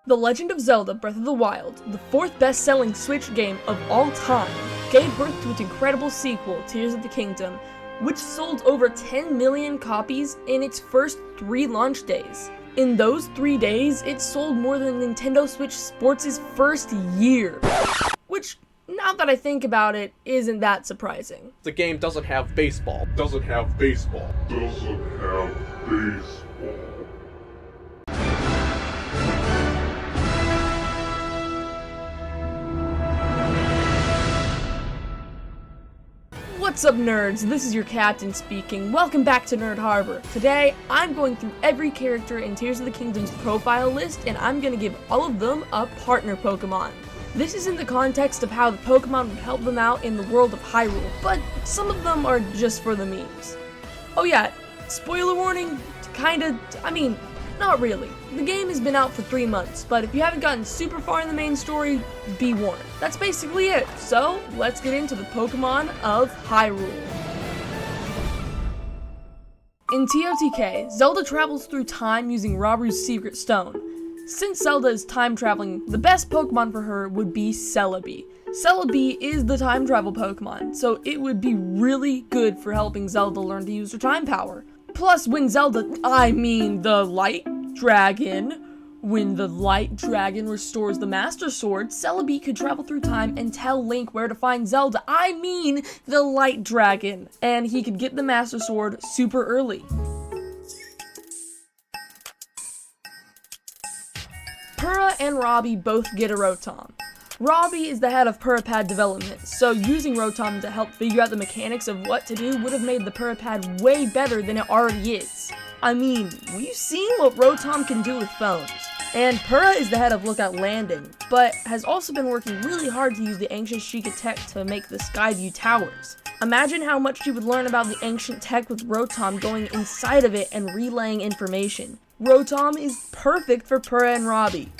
The Legend of Zelda Breath of the Wild, the fourth best-selling Switch game of all time, gave birth to its incredible sequel, Tears of the Kingdom, which sold over 10 million copies in its first 3 launch days. In those 3 days, it sold more than Nintendo Switch Sports' first year. Which, now that I think about it, isn't that surprising. The game doesn't have baseball. What's up, nerds? This is your captain speaking. Welcome back to Nerd Harbor. Today, I'm going through every character in Tears of the Kingdom's profile list, and I'm going to give all of them a partner Pokemon. This is in the context of how the Pokemon would help them out in the world of Hyrule, but some of them are just for the memes. Oh yeah, spoiler warning, not really. The game has been out for 3 months, but if you haven't gotten super far in the main story, be warned. That's basically it, so let's get into the Pokemon of Hyrule. In TOTK, Zelda travels through time using Rauru's secret stone. Since Zelda is time traveling, the best Pokemon for her would be Celebi. Celebi is the time travel Pokemon, so it would be really good for helping Zelda learn to use her time power. Plus, when the Light Dragon restores the Master Sword, Celebi could travel through time and tell Link where to find Zelda. The Light Dragon. And he could get the Master Sword super early. Purah and Robbie both get a Rotom. Robbie is the head of Purah Pad development, so using Rotom to help figure out the mechanics of what to do would have made the Purah Pad way better than it already is. We've seen what Rotom can do with phones. And Purah is the head of Lookout Landing, but has also been working really hard to use the ancient Sheikah tech to make the Skyview Towers. Imagine how much she would learn about the ancient tech with Rotom going inside of it and relaying information. Rotom is perfect for Purah and Robbie.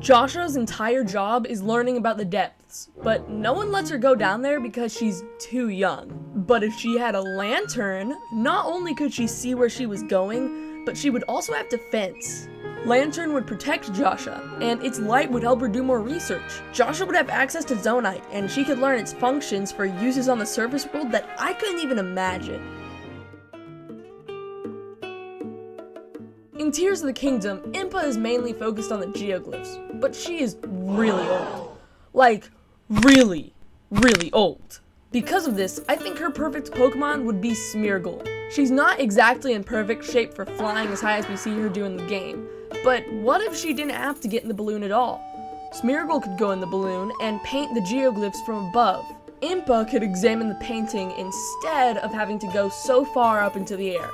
Josha's entire job is learning about the depths, but no one lets her go down there because she's too young. But if she had a lantern, not only could she see where she was going, but she would also have defense. Lantern would protect Josha, and its light would help her do more research. Josha would have access to Zonite, and she could learn its functions for uses on the surface world that I couldn't even imagine. In Tears of the Kingdom, Impa is mainly focused on the geoglyphs, but she is really old. Really old. Because of this, I think her perfect Pokemon would be Smeargle. She's not exactly in perfect shape for flying as high as we see her do in the game, but what if she didn't have to get in the balloon at all? Smeargle could go in the balloon and paint the geoglyphs from above. Impa could examine the painting instead of having to go so far up into the air.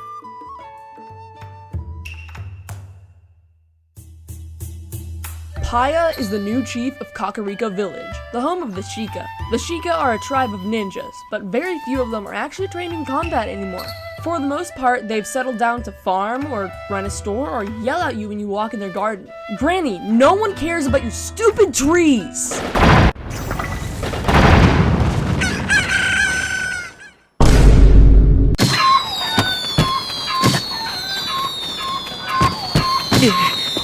Paya is the new chief of Kakariko Village, the home of the Sheikah. The Sheikah are a tribe of ninjas, but very few of them are actually trained in combat anymore. For the most part, they've settled down to farm, or run a store, or yell at you when you walk in their garden. Granny, no one cares about your stupid trees!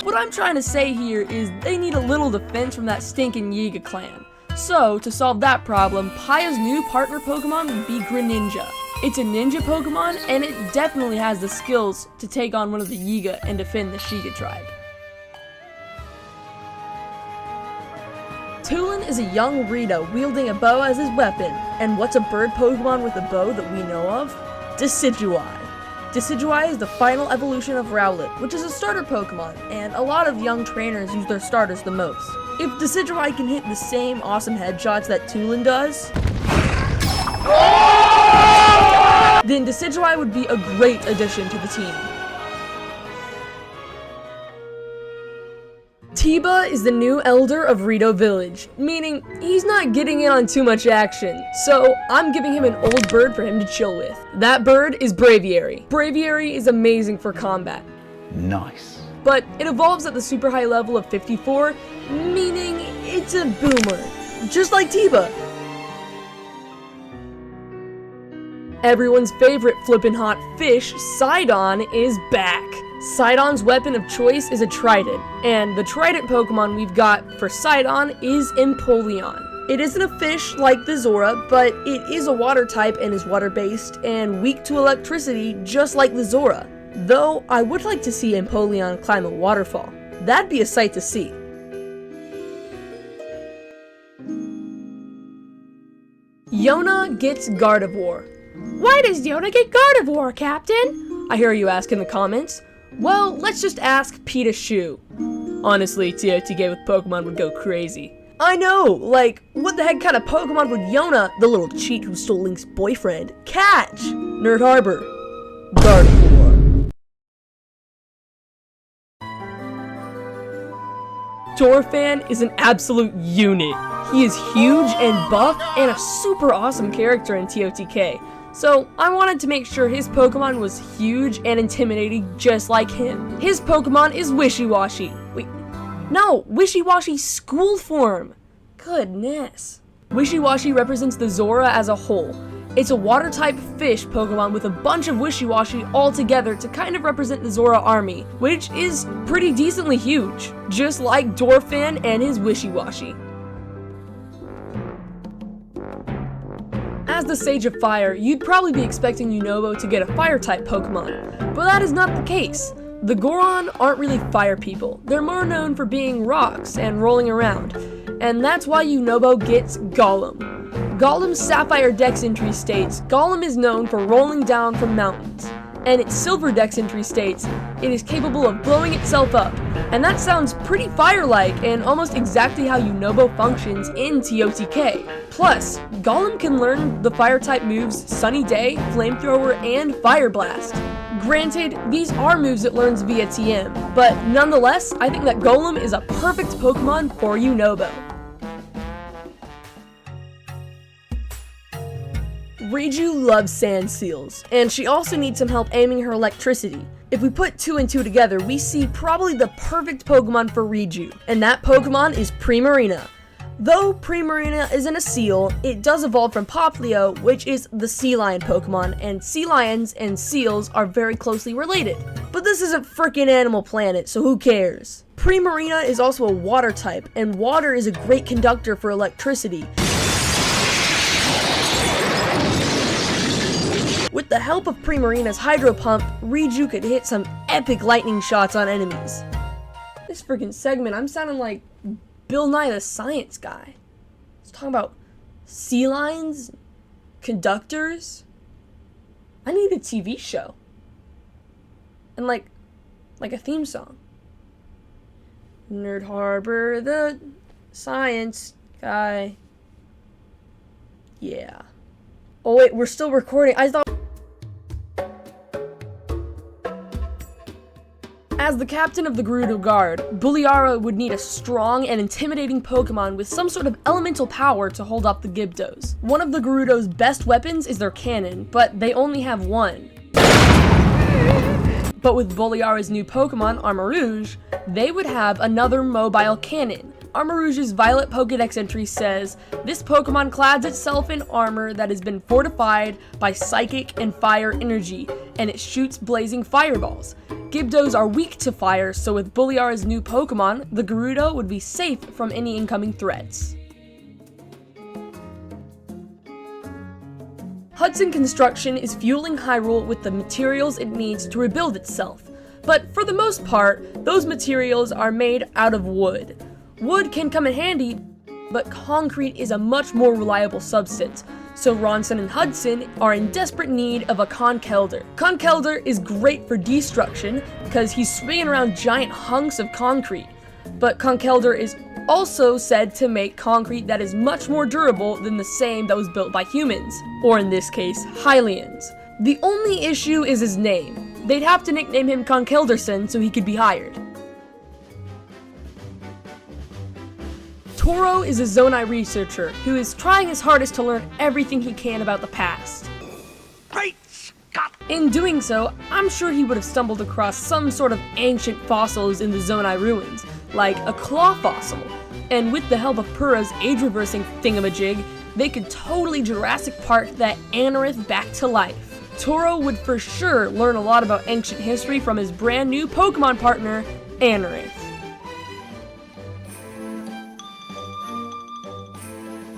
What I'm trying to say here is they need a little defense from that stinking Yiga clan. So, to solve that problem, Paya's new partner Pokemon would be Greninja. It's a ninja Pokemon, and it definitely has the skills to take on one of the Yiga and defend the Sheikah tribe. Tulin is a young Rito wielding a bow as his weapon, and what's a bird Pokemon with a bow that we know of? Decidueye. Decidueye is the final evolution of Rowlet, which is a starter Pokemon, and a lot of young trainers use their starters the most. If Decidueye can hit the same awesome headshots that Tulin does, then Decidueye would be a great addition to the team. Teba is the new elder of Rito Village, meaning he's not getting in on too much action, so I'm giving him an old bird for him to chill with. That bird is Braviary. Braviary is amazing for combat. Nice. But it evolves at the super high level of 54, meaning it's a boomer, just like Teba. Everyone's favorite flippin' hot fish, Sidon, is back. Sidon's weapon of choice is a trident, and the trident Pokemon we've got for Sidon is Empoleon. It isn't a fish like the Zora, but it is a water type and is water-based and weak to electricity just like the Zora. Though I would like to see Empoleon climb a waterfall. That'd be a sight to see. Yona gets Gardevoir. Why does Yona get Gardevoir, Captain? I hear you ask in the comments. Well, let's just ask Pita Shu. Honestly, TOTK with Pokemon would go crazy. I know, like, what the heck kind of Pokemon would Yona, the little cheat who stole Link's boyfriend, catch? Nerd Harbor. Gardevoir. Dorephan is an absolute unit. He is huge and buff and a super awesome character in TOTK. So I wanted to make sure his Pokemon was huge and intimidating just like him. His Pokemon is Wishy-Washy. Wait, no, Wishy-Washy school form. Goodness. Wishy-Washy represents the Zora as a whole. It's a water-type fish Pokemon with a bunch of Wishy-Washy all together to kind of represent the Zora army, which is pretty decently huge, just like Dorephan and his Wishy-Washy. As the Sage of Fire, you'd probably be expecting Yunobo to get a Fire-type Pokemon, but that is not the case. The Goron aren't really fire people. They're more known for being rocks and rolling around, and that's why Yunobo gets Golem. Golem's Sapphire Dex entry states, Golem is known for rolling down from mountains, and its Silver Dex entry states, it is capable of blowing itself up, and that sounds pretty fire-like and almost exactly how Yunobo functions in TOTK. Plus, Golem can learn the fire-type moves Sunny Day, Flamethrower, and Fire Blast. Granted, these are moves it learns via TM, but nonetheless, I think that Golem is a perfect Pokemon for Yunobo. Riju loves sand seals, and she also needs some help aiming her electricity. If we put 2 and 2 together, we see probably the perfect Pokemon for Riju, and that Pokemon is Primarina. Though Primarina isn't a seal, it does evolve from Poplio, which is the sea lion Pokemon, and sea lions and seals are very closely related. But this isn't frickin' Animal Planet, so who cares? Primarina is also a water type, and water is a great conductor for electricity. With the help of Primarina's Hydro Pump, Riju could hit some epic lightning shots on enemies. This freaking segment, I'm sounding like Bill Nye the Science Guy. He's talking about sea lions, conductors. I need a TV show. And like a theme song. Nerd Harbor, the Science Guy. Yeah. Oh wait, we're still recording. I thought... As the captain of the Gerudo Guard, Buliara would need a strong and intimidating Pokemon with some sort of elemental power to hold up the Gyptos. One of the Gerudo's best weapons is their cannon, but they only have one. But with Buliara's new Pokemon, Armarouge, they would have another mobile cannon. Armarouge's Violet Pokédex entry says, this Pokemon clads itself in armor that has been fortified by psychic and fire energy, and it shoots blazing fireballs. Gyptos are weak to fire, so with Buliara's new Pokemon, the Gerudo would be safe from any incoming threats. Hudson Construction is fueling Hyrule with the materials it needs to rebuild itself, but for the most part, those materials are made out of wood. Wood can come in handy, but concrete is a much more reliable substance, so Rhondson and Hudson are in desperate need of a Conkeldurr. Conkeldurr is great for destruction because he's swinging around giant hunks of concrete, but Conkeldurr is also said to make concrete that is much more durable than the same that was built by humans, or in this case, Hylians. The only issue is his name. They'd have to nickname him Conkeldurrson so he could be hired. Tauro is a Zonai researcher who is trying his hardest to learn everything he can about the past. Great Scott! In doing so, I'm sure he would have stumbled across some sort of ancient fossils in the Zonai ruins, like a claw fossil, and with the help of Purah's age-reversing thingamajig, they could totally Jurassic Park that Anorith back to life. Tauro would for sure learn a lot about ancient history from his brand new Pokemon partner, Anorith.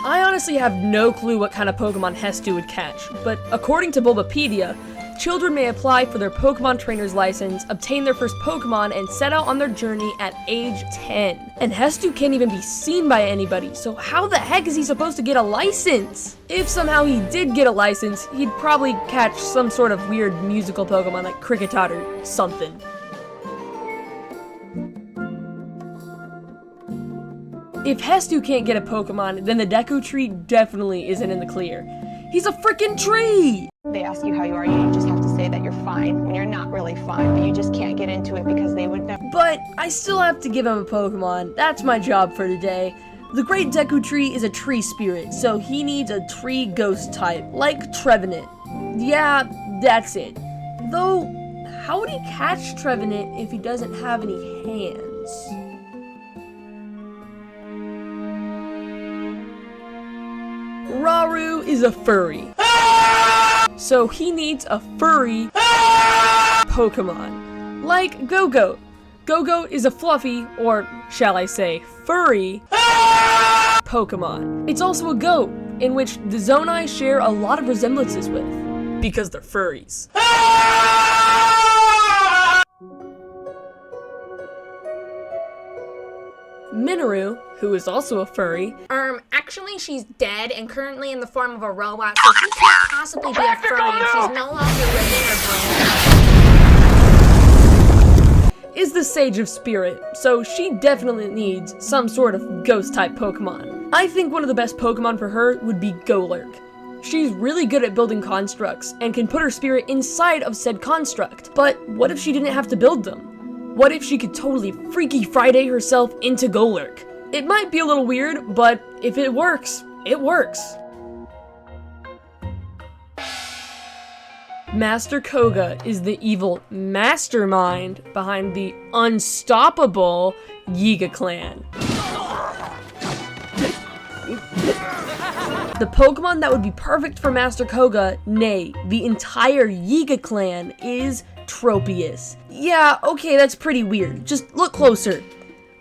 I honestly have no clue what kind of Pokemon Hestu would catch, but according to Bulbapedia, children may apply for their Pokemon trainer's license, obtain their first Pokemon, and set out on their journey at age 10. And Hestu can't even be seen by anybody, so how the heck is he supposed to get a license? If somehow he did get a license, he'd probably catch some sort of weird musical Pokemon like Kricketot or something. If Hestu can't get a Pokemon, then the Deku Tree definitely isn't in the clear. He's a freaking tree! They ask you how you are, you just have to say that you're fine when you're not really fine, but you just can't get into it because they would never. But I still have to give him a Pokemon. That's my job for today. The Great Deku Tree is a tree spirit, so he needs a tree ghost type, like Trevenant. Yeah, that's it. Though, how would he catch Trevenant if he doesn't have any hands? Rauru is a furry. So he needs a furry Pokemon. Like Go-Goat. Go-Goat is a fluffy, or shall I say, furry Pokemon. It's also a goat, in which the Zonai share a lot of resemblances with, because they're furries. Mineru, who is also a furry. Actually she's dead and currently in the form of a robot, so she can't possibly be a furry if she's no longer within her brain. Is the Sage of Spirit, so she definitely needs some sort of ghost-type Pokemon. I think one of the best Pokemon for her would be Golurk. She's really good at building constructs, and can put her spirit inside of said construct. But what if she didn't have to build them? What if she could totally Freaky Friday herself into Golurk? It might be a little weird, but if it works, it works. Master Kohga is the evil mastermind behind the unstoppable Yiga clan. The Pokemon that would be perfect for Master Kohga, nay, the entire Yiga clan, is Tropius. Yeah, okay, that's pretty weird. Just look closer.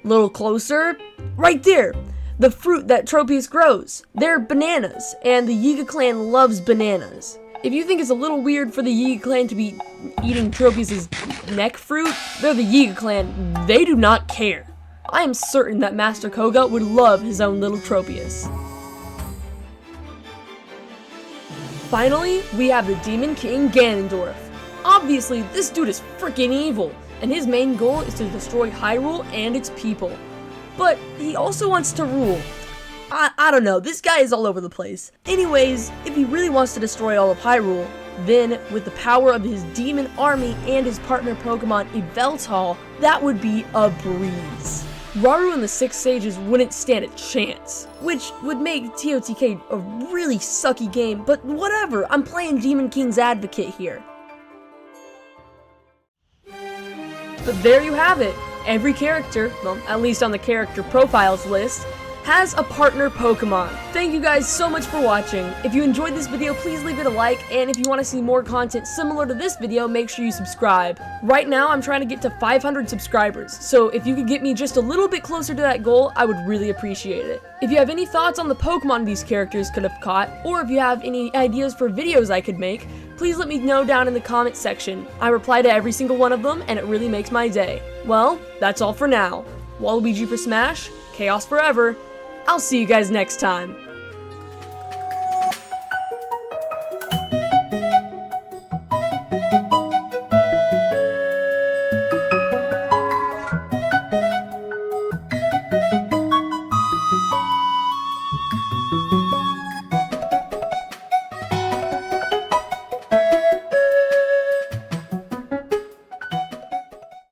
Little closer. Right there. The fruit that Tropius grows. They're bananas, and the Yiga clan loves bananas. If you think it's a little weird for the Yiga clan to be eating Tropius's neck fruit, they're the Yiga clan. They do not care. I am certain that Master Kohga would love his own little Tropius. Finally, we have the Demon King Ganondorf. Obviously, this dude is freaking evil, and his main goal is to destroy Hyrule and its people. But he also wants to rule. I don't know, this guy is all over the place. Anyways, if he really wants to destroy all of Hyrule, then with the power of his demon army and his partner Pokemon Yveltal, that would be a breeze. Rauru and the Six Sages wouldn't stand a chance, which would make TOTK a really sucky game, but whatever, I'm playing Demon King's advocate here. But there you have it. Every character, well, at least on the character profiles list, has a partner Pokemon. Thank you guys so much for watching. If you enjoyed this video, please leave it a like, and if you want to see more content similar to this video, make sure you subscribe. Right now, I'm trying to get to 500 subscribers, so if you could get me just a little bit closer to that goal, I would really appreciate it. If you have any thoughts on the Pokemon these characters could have caught, or if you have any ideas for videos I could make, please let me know down in the comments section. I reply to every single one of them, and it really makes my day. Well, that's all for now. Waluigi for Smash, Chaos forever. I'll see you guys next time.